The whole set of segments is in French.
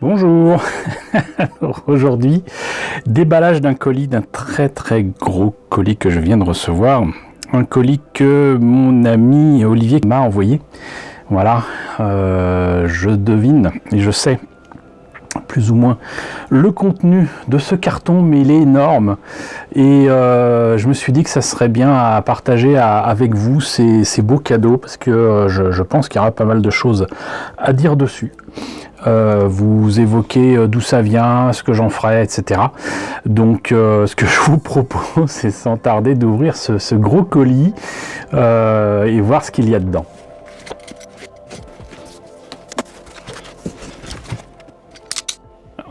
Bonjour. Alors, aujourd'hui, déballage d'un colis, d'un très gros colis que je viens de recevoir. Un colis que mon ami Olivier m'a envoyé. Voilà, je devine et je sais plus ou moins le contenu de ce carton, mais il est énorme et je me suis dit que ça serait bien à partager avec vous ces beaux cadeaux, parce que je pense qu'il y aura pas mal de choses à dire dessus. Vous évoquez d'où ça vient, ce que j'en ferai, etc. Donc ce que je vous propose, c'est sans tarder d'ouvrir ce gros colis et voir ce qu'il y a dedans.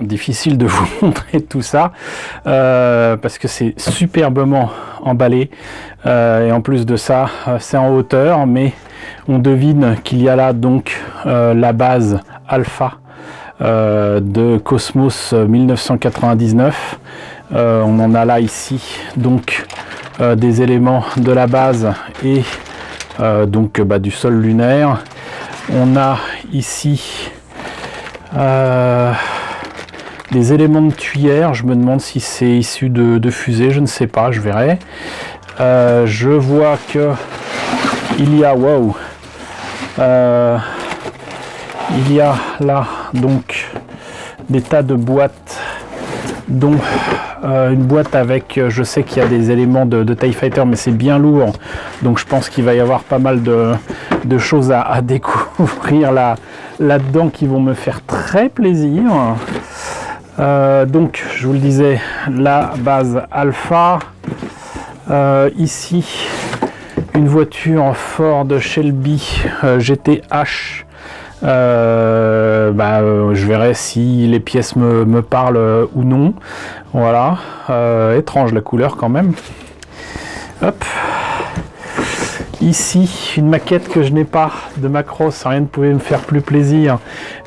Difficile de vous montrer tout ça parce que c'est superbement emballé et en plus de ça c'est en hauteur, mais on devine qu'il y a là donc la base alpha de Cosmos 1999. On en a là ici donc des éléments de la base et donc du sol lunaire. On a ici des éléments de tuyère. Je me demande si c'est issu de fusée, je ne sais pas, je verrai. Je vois que il y a il y a là donc des tas de boîtes, dont une boîte avec, je sais qu'il y a des éléments de TIE Fighter, mais c'est bien lourd, donc je pense qu'il va y avoir pas mal de choses à découvrir là-dedans qui vont me faire très plaisir. Donc je vous le disais, la base alpha, ici une voiture Ford Shelby GTH. Je verrai si les pièces me parlent ou non. Voilà, étrange la couleur quand même. Hop. Ici, une maquette que je n'ai pas de Macross, rien ne pouvait me faire plus plaisir,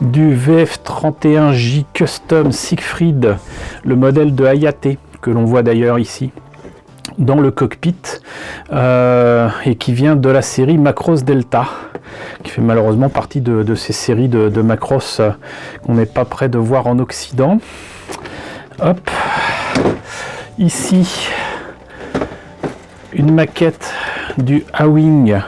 du VF-31J Custom Siegfried, le modèle de Hayate, que l'on voit d'ailleurs ici dans le cockpit, et qui vient de la série Macross Delta, qui fait malheureusement partie de ces séries de Macross qu'on n'est pas près de voir en Occident. Hop. Ici, une maquette du A-Wing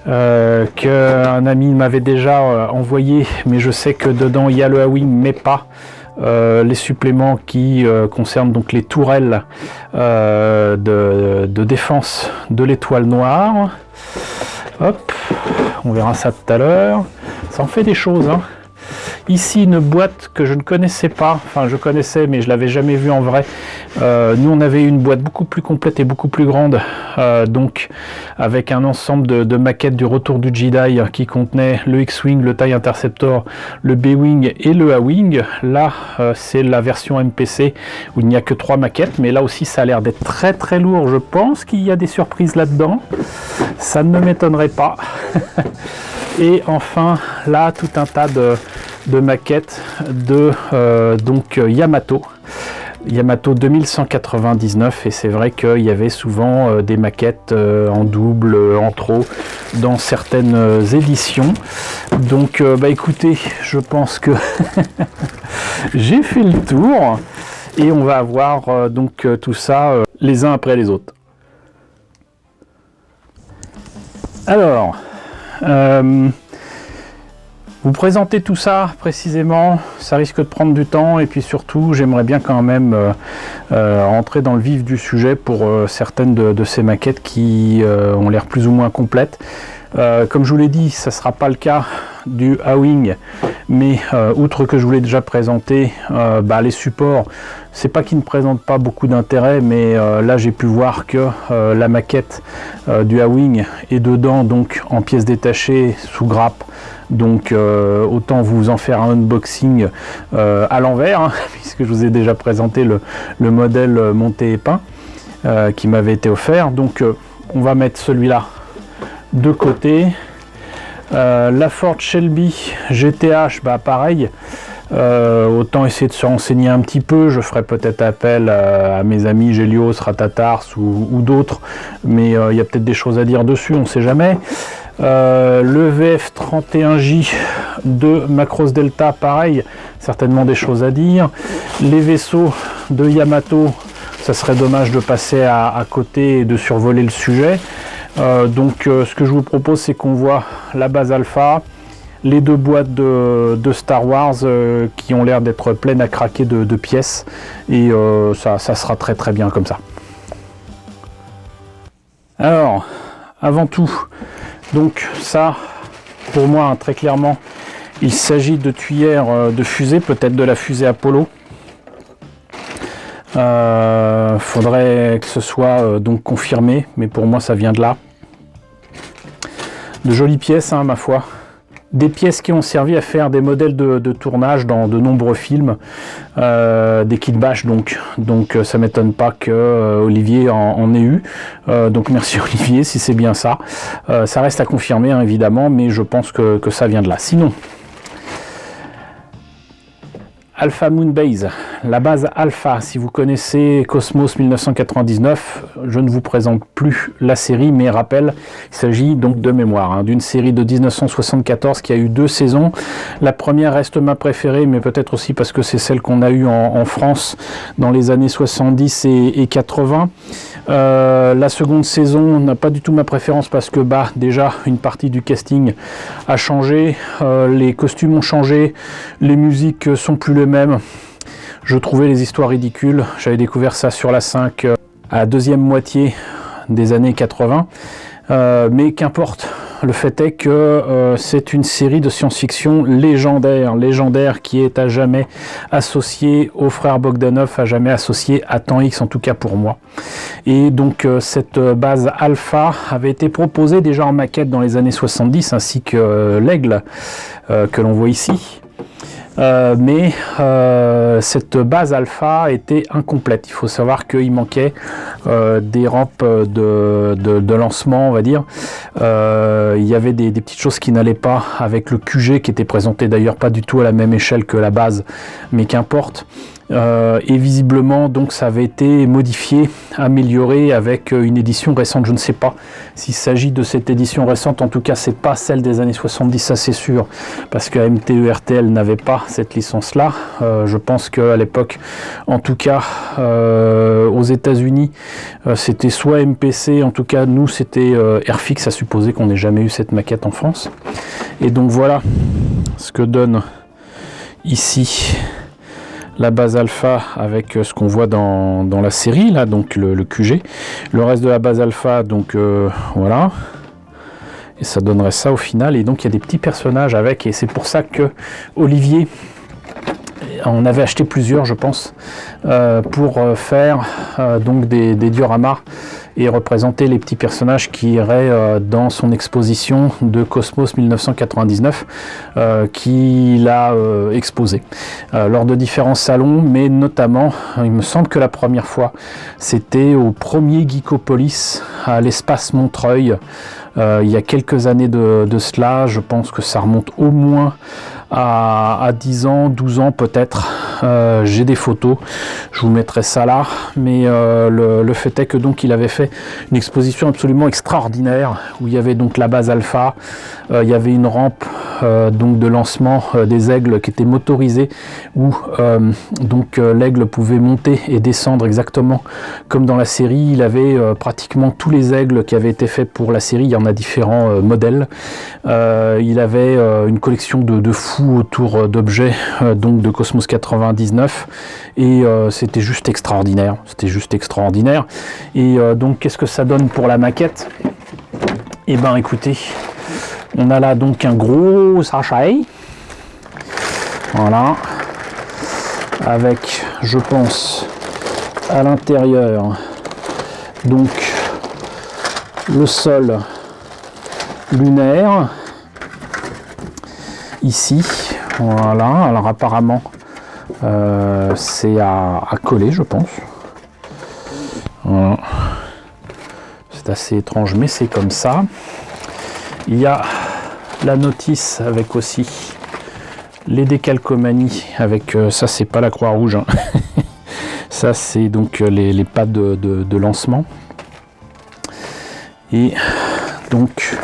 qu'un ami m'avait déjà envoyé, mais je sais que dedans il y a le A-Wing, mais pas les suppléments qui concernent donc les tourelles de défense de l'étoile noire. Hop, on verra ça tout à l'heure. Ça en fait des choses, hein. Ici, une boîte que je ne connaissais pas, enfin je connaissais mais je l'avais jamais vue en vrai. Nous on avait une boîte beaucoup plus complète et beaucoup plus grande, donc avec un ensemble de maquettes du retour du Jedi qui contenait le X-Wing, le TIE Interceptor, le B-Wing et le A-Wing. Là c'est la version MPC où il n'y a que 3 maquettes, mais là aussi ça a l'air d'être très lourd. Je pense qu'il y a des surprises là-dedans, ça ne m'étonnerait pas. Et enfin là tout un tas de maquettes de Yamato 2199, et c'est vrai qu'il y avait souvent des maquettes en double, en trop dans certaines éditions. Donc écoutez, je pense que j'ai fait le tour et on va avoir tout ça les uns après les autres. Alors vous présenter tout ça précisément, ça risque de prendre du temps, et puis surtout j'aimerais bien quand même rentrer dans le vif du sujet pour certaines de ces maquettes qui ont l'air plus ou moins complètes. Comme je vous l'ai dit, ça ne sera pas le cas du A-Wing, mais outre que je vous l'ai déjà présenté, les supports, c'est pas qu'ils ne présentent pas beaucoup d'intérêt, mais là j'ai pu voir que la maquette du A-Wing est dedans, donc en pièces détachées sous grappe. Donc autant vous en faire un unboxing à l'envers, hein, puisque je vous ai déjà présenté le modèle monté et peint qui m'avait été offert. Donc on va mettre celui-là de côté. La Ford Shelby GTH, pareil, autant essayer de se renseigner un petit peu. Je ferai peut-être appel à mes amis Gélios, Ratatars ou d'autres, mais il y a peut-être des choses à dire dessus, on ne sait jamais. Le VF-31J de Macross Delta, pareil, certainement des choses à dire. Les vaisseaux de Yamato, ça serait dommage de passer à côté et de survoler le sujet. Ce que je vous propose, c'est qu'on voit la base alpha, les deux boîtes de Star Wars qui ont l'air d'être pleines à craquer de pièces, et ça sera très très bien comme ça. Alors, avant tout, donc ça, pour moi, hein, très clairement, il s'agit de tuyères de fusée, peut-être de la fusée Apollo. Faudrait que ce soit donc confirmé, mais pour moi ça vient de là. De jolies pièces, hein, ma foi. Des pièces qui ont servi à faire des modèles de tournage dans de nombreux films, des kits bash donc ça m'étonne pas que Olivier en ait eu, donc merci Olivier si c'est bien ça. Ça reste à confirmer hein, évidemment, mais je pense que ça vient de là. Sinon, Alpha Moon Base, la base Alpha, si vous connaissez Cosmos 1999, je ne vous présente plus la série, mais rappel, il s'agit donc de mémoire, hein, d'une série de 1974 qui a eu 2 saisons. La première reste ma préférée, mais peut-être aussi parce que c'est celle qu'on a eue en France dans les années 70 et 80. La seconde saison n'a pas du tout ma préférence parce que déjà une partie du casting a changé, les costumes ont changé, les musiques sont plus les mêmes. Je trouvais les histoires ridicules. J'avais découvert ça sur la 5 à la deuxième moitié des années 80, mais qu'importe. Le fait est que c'est une série de science-fiction légendaire qui est à jamais associée aux frères Bogdanov, à jamais associée à Temps X, en tout cas pour moi. Et donc cette base Alpha avait été proposée déjà en maquette dans les années 70, ainsi que l'Aigle que l'on voit ici. Mais cette base alpha était incomplète. Il faut savoir qu'il manquait des rampes de lancement, on va dire. Il y avait des petites choses qui n'allaient pas avec le QG, qui était présenté d'ailleurs pas du tout à la même échelle que la base, mais qu'importe. Et visiblement donc ça avait été modifié, amélioré avec une édition récente. Je ne sais pas s'il s'agit de cette édition récente, en tout cas c'est pas celle des années 70, ça c'est sûr, parce que MTE-RTL n'avait pas cette licence là. Je pense qu'à l'époque, en tout cas aux États-Unis, c'était soit MPC, en tout cas nous c'était Airfix, à supposer qu'on n'ait jamais eu cette maquette en France. Et donc voilà ce que donne ici la base alpha avec ce qu'on voit dans la série, là, donc le QG. Le reste de la base alpha, donc voilà. Et ça donnerait ça au final. Et donc il y a des petits personnages avec, et c'est pour ça que Olivier en avait acheté plusieurs, je pense, pour faire donc des dioramas et représenter les petits personnages qui iraient dans son exposition de Cosmos 1999 qu'il a exposé lors de différents salons, mais notamment, il me semble que la première fois, c'était au premier Geekopolis à l'espace Montreuil, il y a quelques années de cela. Je pense que ça remonte au moins à 10 ans, 12 ans peut-être. J'ai des photos, je vous mettrai ça là, mais le fait est que donc il avait fait une exposition absolument extraordinaire où il y avait donc la base alpha, il y avait une rampe donc de lancement des aigles qui était motorisée, où donc l'aigle pouvait monter et descendre exactement comme dans la série. Il avait pratiquement tous les aigles qui avaient été faits pour la série, il y en a différents modèles. Il avait une collection de fous autour d'objets donc de Cosmos 99, et c'était juste extraordinaire, et donc qu'est-ce que ça donne pour la maquette? Et ben écoutez, on a là donc un gros sachet, voilà, avec, je pense, à l'intérieur donc le sol lunaire ici, voilà. Alors apparemment c'est à coller, je pense, voilà. C'est assez étrange, mais c'est comme ça. Il y a la notice avec aussi les décalcomanies avec ça, c'est pas la Croix-Rouge, hein. Ça c'est donc les pads de lancement. Et donc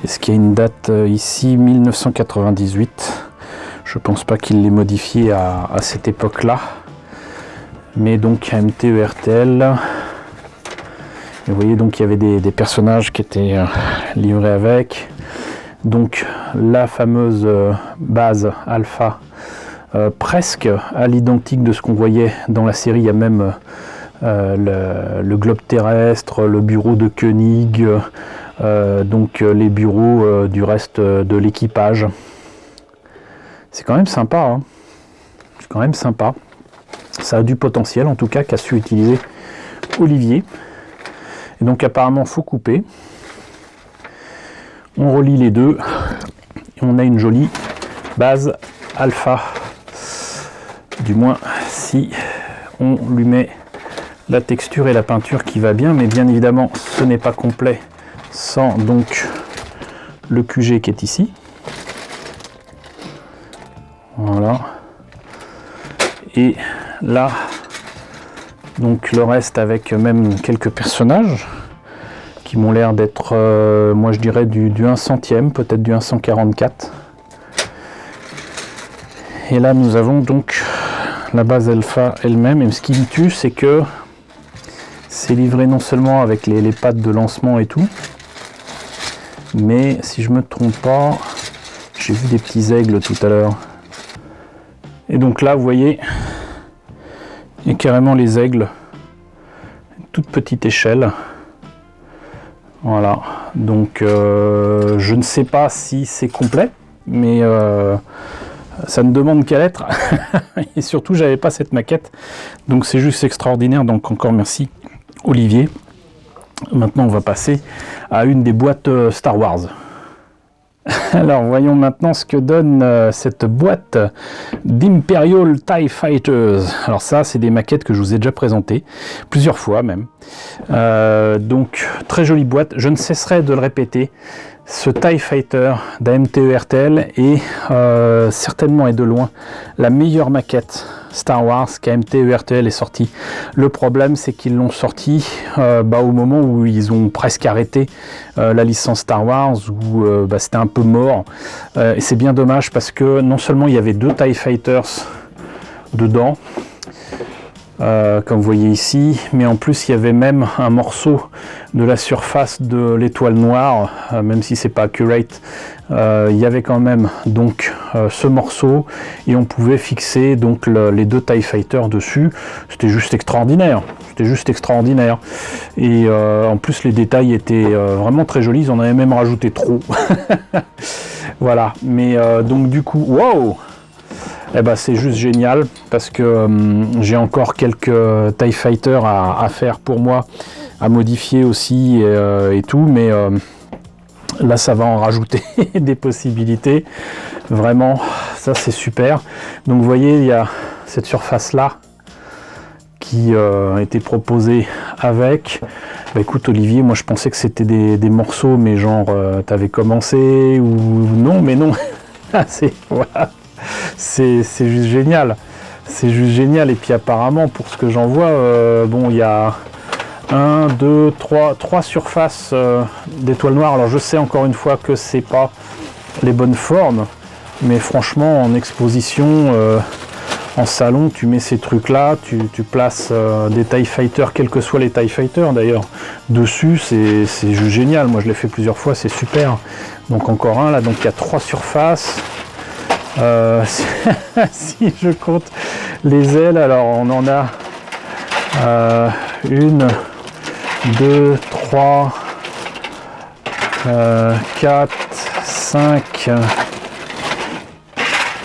Est-ce qu'il y a une date ici, 1998? Je pense pas qu'il l'ait modifié à cette époque-là. Mais donc MTERTL. Vous voyez donc il y avait des personnages qui étaient livrés avec. Donc la fameuse base alpha, presque à l'identique de ce qu'on voyait dans la série. Il y a même le globe terrestre, le bureau de Koenig, donc les bureaux du reste de l'équipage. C'est quand même sympa, hein. C'est quand même sympa. Ça a du potentiel en tout cas qu'a su utiliser Olivier. Et donc apparemment faut couper. On relie les deux et on a une jolie base alpha. Du moins si on lui met la texture et la peinture qui va bien, mais bien évidemment ce n'est pas complet sans donc le QG qui est ici. Voilà. Et là donc le reste avec même quelques personnages qui m'ont l'air d'être, moi je dirais du 1 centième, peut-être du 1/144. Et là nous avons donc la base alpha elle-même. Et ce qui me tue, c'est que c'est livré non seulement avec les pattes de lancement et tout, mais si je me trompe pas, j'ai vu des petits aigles tout à l'heure. Et donc là vous voyez, il y a carrément les aigles, toute petite échelle. Voilà, donc je ne sais pas si c'est complet, mais ça ne demande qu'à l'être. Et surtout, j'avais pas cette maquette, donc c'est juste extraordinaire. Donc encore merci Olivier. Maintenant, on va passer à une des boîtes Star Wars. Alors voyons maintenant ce que donne cette boîte d'Imperial TIE Fighters. Alors ça, c'est des maquettes que je vous ai déjà présentées plusieurs fois même. Donc très jolie boîte, je ne cesserai de le répéter. Ce TIE Fighter d'AMTERTL est certainement et de loin la meilleure maquette Star Wars qu'AMTERTL est sortie. Le problème, c'est qu'ils l'ont sorti au moment où ils ont presque arrêté la licence Star Wars, où c'était un peu mort. Et c'est bien dommage parce que non seulement il y avait 2 TIE Fighters dedans, comme vous voyez ici, mais en plus il y avait même un morceau de la surface de l'étoile noire, même si c'est pas accurate, il y avait quand même donc ce morceau et on pouvait fixer donc les 2 TIE Fighters dessus. C'était juste extraordinaire, et en plus les détails étaient vraiment très jolis, ils en avaient même rajouté trop. Voilà, mais donc du coup, wow! Eh ben, c'est juste génial parce que j'ai encore quelques TIE Fighters à faire pour moi, à modifier aussi et tout, mais là ça va en rajouter des possibilités. Vraiment, ça c'est super. Donc vous voyez, il y a cette surface là qui a été proposée avec. Bah, écoute Olivier, moi je pensais que c'était des morceaux, mais genre t'avais commencé ou non, mais non. Voilà. C'est juste génial, c'est juste génial. Et puis apparemment pour ce que j'en vois, bon il y a 1, 2, 3 surfaces d'étoiles noires. Alors je sais encore une fois que c'est pas les bonnes formes, mais franchement en exposition, en salon, tu mets ces trucs là, tu places des TIE Fighters, quels que soient les TIE Fighters d'ailleurs, dessus, c'est juste génial. Moi je l'ai fait plusieurs fois, c'est super. Donc encore un là, donc il y a 3 surfaces. Si je compte les ailes, alors on en a 1, 2, 3, 4, 5,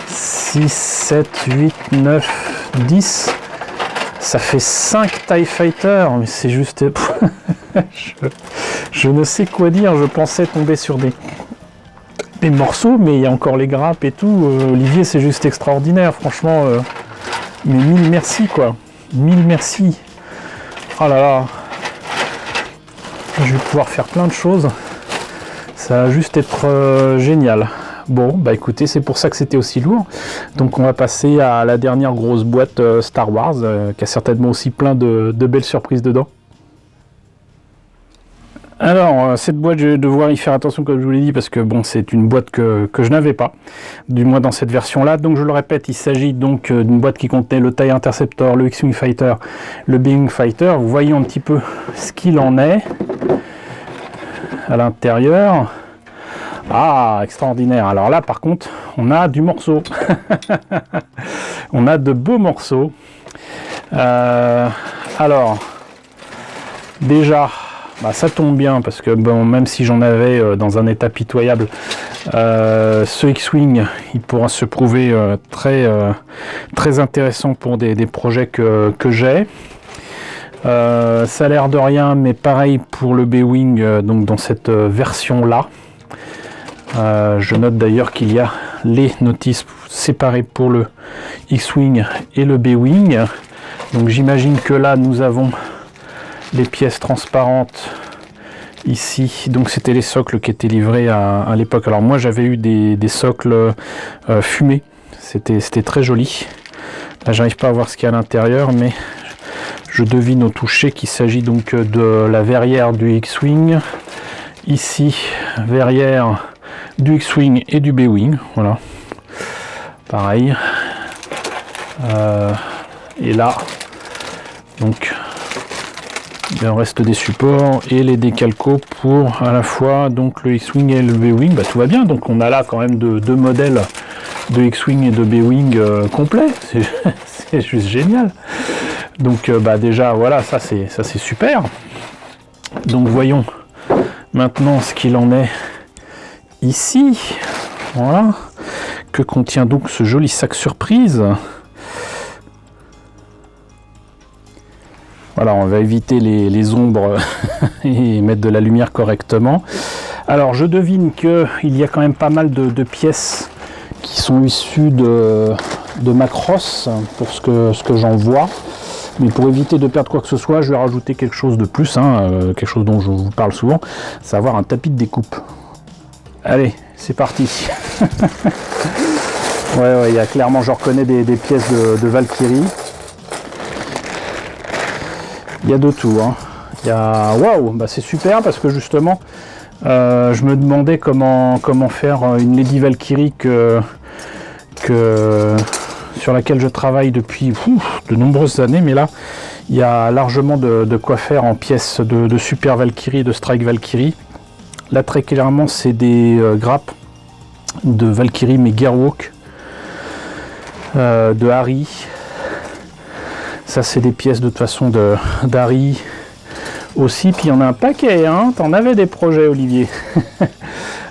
6, 7, 8, 9, 10. Ça fait 5 TIE Fighters, mais c'est juste... je ne sais quoi dire, je pensais tomber sur des morceaux, mais il y a encore les grappes et tout. Olivier, c'est juste extraordinaire, franchement. Mais 1000 merci, quoi. 1000 merci. Oh là là. Je vais pouvoir faire plein de choses. Ça va juste être génial. Bon, bah écoutez, c'est pour ça que c'était aussi lourd. Donc on va passer à la dernière grosse boîte Star Wars, qui a certainement aussi plein de belles surprises dedans. Alors, cette boîte, je vais devoir y faire attention comme je vous l'ai dit, parce que bon, c'est une boîte que je n'avais pas, du moins dans cette version-là. Donc je le répète, il s'agit donc d'une boîte qui contenait le TIE Interceptor, le X-Wing Fighter, le B-Wing Fighter. Vous voyez un petit peu ce qu'il en est à l'intérieur. Ah, extraordinaire. Alors là, par contre, on a du morceau. On a de beaux morceaux. Alors, déjà... Bah, ça tombe bien parce que bon, même si j'en avais dans un état pitoyable, ce X-Wing il pourra se prouver très intéressant pour des projets que j'ai. Ça a l'air de rien, mais pareil pour le B-Wing, donc dans cette version là. Je note d'ailleurs qu'il y a les notices séparées pour le X-Wing et le B-Wing. Donc j'imagine que là nous avons les pièces transparentes ici, donc c'était les socles qui étaient livrés à l'époque. Alors moi j'avais eu des socles fumés, c'était très joli. Là j'arrive pas à voir ce qu'il y a à l'intérieur, mais je devine au toucher qu'il s'agit donc de la verrière du X-Wing. Ici, verrière du X-Wing et du B-Wing, voilà, pareil. Et là, donc il reste des supports et les décalcos pour à la fois donc le X-Wing et le B-Wing. Bah, tout va bien, donc on a là quand même deux modèles de X-Wing et de B-Wing complets. C'est juste génial. Donc bah déjà voilà, ça c'est super. Donc voyons maintenant ce qu'il en est ici. Voilà, que contient donc ce joli sac surprise. Voilà, on va éviter les ombres et mettre de la lumière correctement. Alors je devine qu'il y a quand même pas mal de pièces qui sont issues de Macross pour ce que j'en vois. Mais pour éviter de perdre quoi que ce soit, je vais rajouter quelque chose de plus, quelque chose dont je vous parle souvent, savoir un tapis de découpe. Allez, c'est parti. Ouais, il y a clairement, je reconnais des pièces de Valkyrie. Il y a de tout, hein. Il y a... Waouh, bah c'est super parce que justement, je me demandais comment faire une Lady Valkyrie sur laquelle je travaille depuis de nombreuses années, mais là, il y a largement de quoi faire en pièces de Super Valkyrie et de Strike Valkyrie. Là, très clairement, c'est des grappes de Valkyrie, mais Gearwalk, de Harry. Ça, c'est des pièces de toute façon d'Harry aussi. Puis il y en a un paquet, hein. T'en avais des projets, Olivier.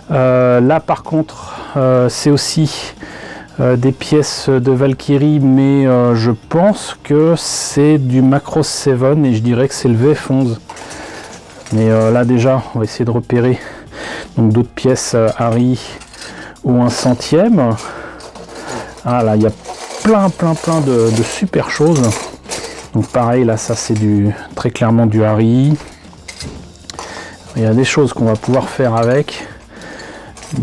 Là, par contre, c'est aussi des pièces de Valkyrie, mais je pense que c'est du Macross 7 et je dirais que c'est le VF11. Mais là, déjà, on va essayer de repérer donc d'autres pièces Harry ou un centième. Ah là, il y a plein de super choses. Donc pareil, là, ça c'est très clairement du Harry. Il y a des choses qu'on va pouvoir faire avec.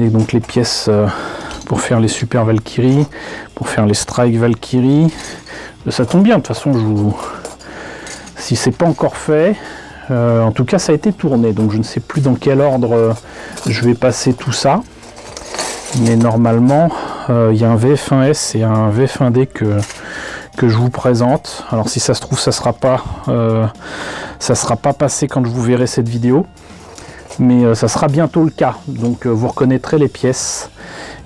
Et donc les pièces pour faire les Super Valkyrie, pour faire les Strike Valkyrie. Ça tombe bien, de toute façon, si c'est pas encore fait, en tout cas ça a été tourné. Donc je ne sais plus dans quel ordre je vais passer tout ça. Mais normalement, il y a un VF1S et un VF1D que je vous présente. Alors si ça se trouve, ça sera pas passé quand je vous verrai cette vidéo, mais ça sera bientôt le cas. Donc vous reconnaîtrez les pièces.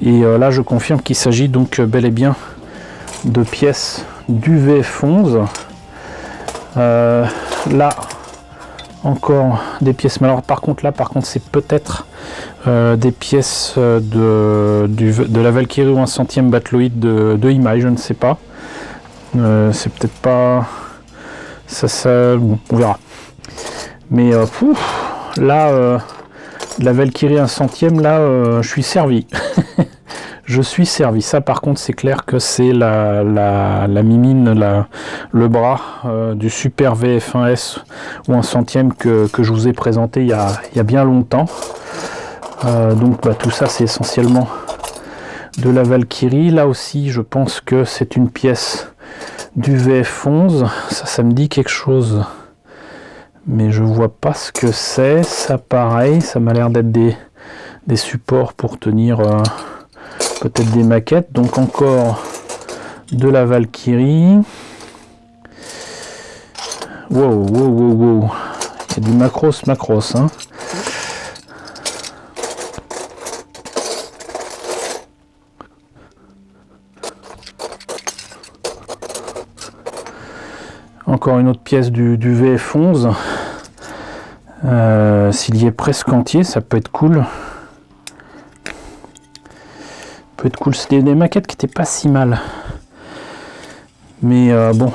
Et là, je confirme qu'il s'agit donc bel et bien de pièces du VF11. Là encore des pièces, mais alors par contre c'est peut-être des pièces de la Valkyrie ou un centième Battloid de Image, je ne sais pas. C'est peut-être pas ça bon, on verra, mais là la Valkyrie un centième, là je suis servi. Je suis servi. Ça par contre c'est clair que c'est la mimine, le bras du Super VF1S ou un centième que je vous ai présenté il y a bien longtemps. Donc bah, tout ça c'est essentiellement de la Valkyrie. Là aussi je pense que c'est une pièce du VF11. Ça me dit quelque chose, mais je vois pas ce que c'est. Ça pareil, ça m'a l'air d'être des supports pour tenir peut-être des maquettes. Donc encore de la Valkyrie. Wow, wow, wow, wow. Il y a du Macross, hein. Encore une autre pièce du VF11. S'il y est presque entier, ça peut être cool. C'était des maquettes qui n'étaient pas si mal. Mais bon,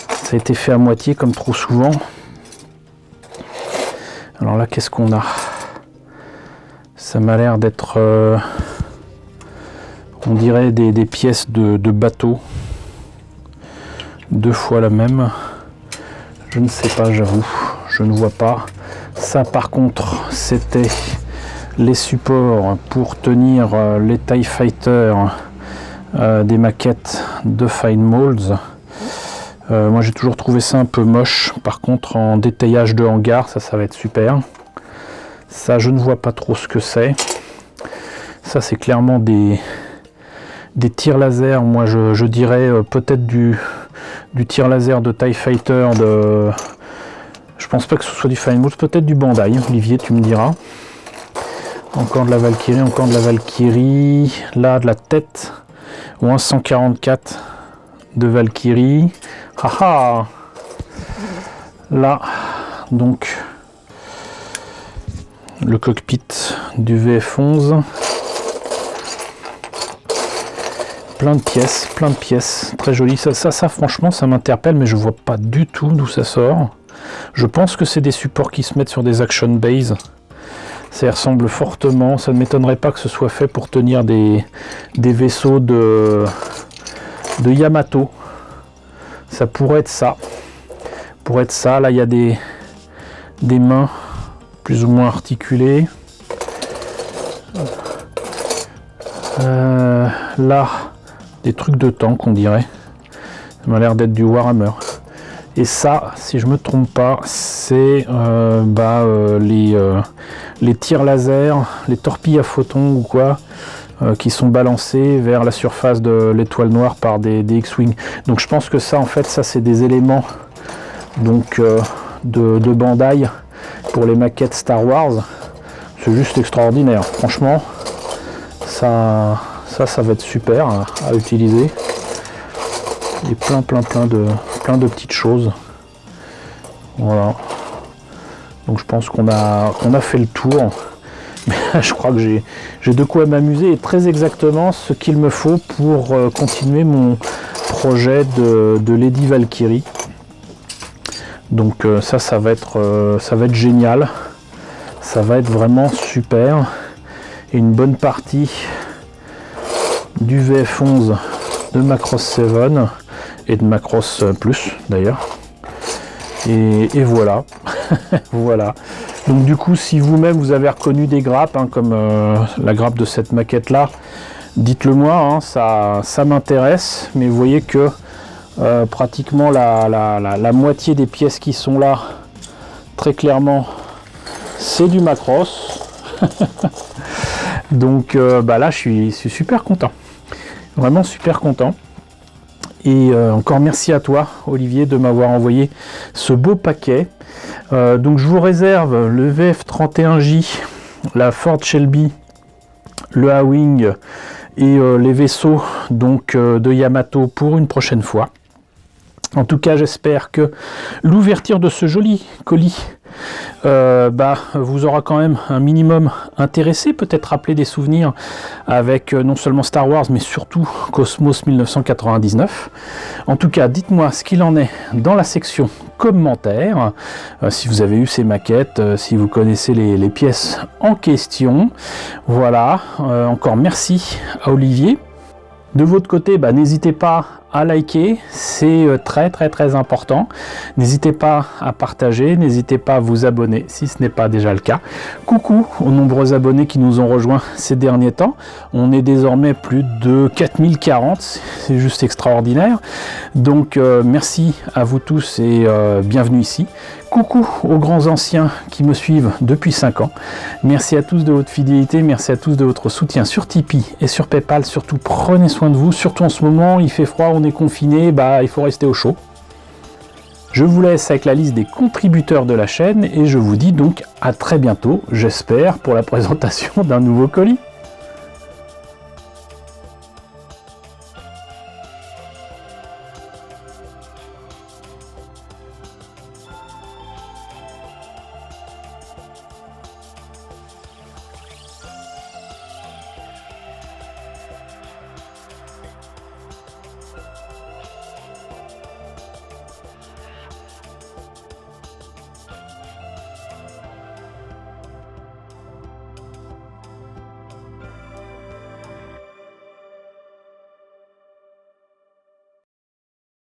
ça a été fait à moitié comme trop souvent. Alors là, qu'est-ce qu'on a? Ça m'a l'air d'être, on dirait des pièces de bateau. 2 fois la même. Je ne sais pas, j'avoue. Je ne vois pas. Ça, par contre, c'était les supports pour tenir les TIE Fighter des maquettes de Fine Molds. Moi, j'ai toujours trouvé ça un peu moche. Par contre, en détaillage de hangar, ça va être super. Ça, je ne vois pas trop ce que c'est. Ça, c'est clairement des tirs laser. Moi, je dirais peut-être du tir laser de TIE Fighter de... Je pense pas que ce soit du Fine Molds, peut-être du Bandai. Olivier, tu me diras. Encore de la Valkyrie, encore de la Valkyrie. Là, de la tête. Ou un 144 de Valkyrie. Haha. Là, donc, le cockpit du VF11. Plein de pièces, très joli. Ça franchement, ça m'interpelle, mais je vois pas du tout d'où ça sort. Je pense que c'est des supports qui se mettent sur des action base. Ça y ressemble fortement. Ça ne m'étonnerait pas que ce soit fait pour tenir des vaisseaux de Yamato. Ça pourrait être ça. Là, il y a des mains plus ou moins articulées. Là, des trucs de tank, on dirait. Ça m'a l'air d'être du Warhammer. Et ça, si je me trompe pas, c'est les tirs laser, les torpilles à photons ou quoi, qui sont balancés vers la surface de l'étoile noire par des X-Wing. Donc je pense que ça, en fait, ça c'est des éléments donc de Bandai pour les maquettes Star Wars. C'est juste extraordinaire. Franchement, ça va être super à utiliser. Et plein de petites choses. Voilà. Donc je pense qu'on a fait le tour. Mais je crois que j'ai de quoi m'amuser et très exactement ce qu'il me faut pour continuer mon projet de Lady Valkyrie. Donc ça va être génial. Ça va être vraiment super. Et une bonne partie du VF11 de Macross 7 et de Macross Plus d'ailleurs. Et voilà. Voilà. Donc du coup, si vous-même vous avez reconnu des grappes, comme la grappe de cette maquette là, dites-le moi, ça m'intéresse. Mais vous voyez que pratiquement la moitié des pièces qui sont là, très clairement, c'est du Macross. Donc là, je suis super content. Vraiment super content. Et encore merci à toi, Olivier, de m'avoir envoyé ce beau paquet. Donc je vous réserve le VF31J, la Ford Shelby, le A-Wing et les vaisseaux donc, de Yamato pour une prochaine fois. En tout cas, j'espère que l'ouverture de ce joli colis vous aura quand même un minimum intéressé, peut-être rappeler des souvenirs avec non seulement Star Wars mais surtout Cosmos 1999. En tout cas, dites-moi ce qu'il en est dans la section commentaires, si vous avez eu ces maquettes, si vous connaissez les pièces en question. Voilà, encore merci à Olivier. De votre côté, n'hésitez pas à liker, c'est très important. N'hésitez pas à partager, n'hésitez pas à vous abonner si ce n'est pas déjà le cas. Coucou aux nombreux abonnés qui nous ont rejoints ces derniers temps. On est désormais plus de 4040, c'est juste extraordinaire. Donc merci à vous tous et bienvenue ici. Coucou aux grands anciens qui me suivent depuis 5 ans. Merci à tous de votre fidélité, merci à tous de votre soutien sur Tipeee et sur Paypal. Surtout, prenez soin de vous, surtout en ce moment, il fait froid, on est confiné, il faut rester au chaud. Je vous laisse avec la liste des contributeurs de la chaîne et je vous dis donc à très bientôt, j'espère, pour la présentation d'un nouveau colis.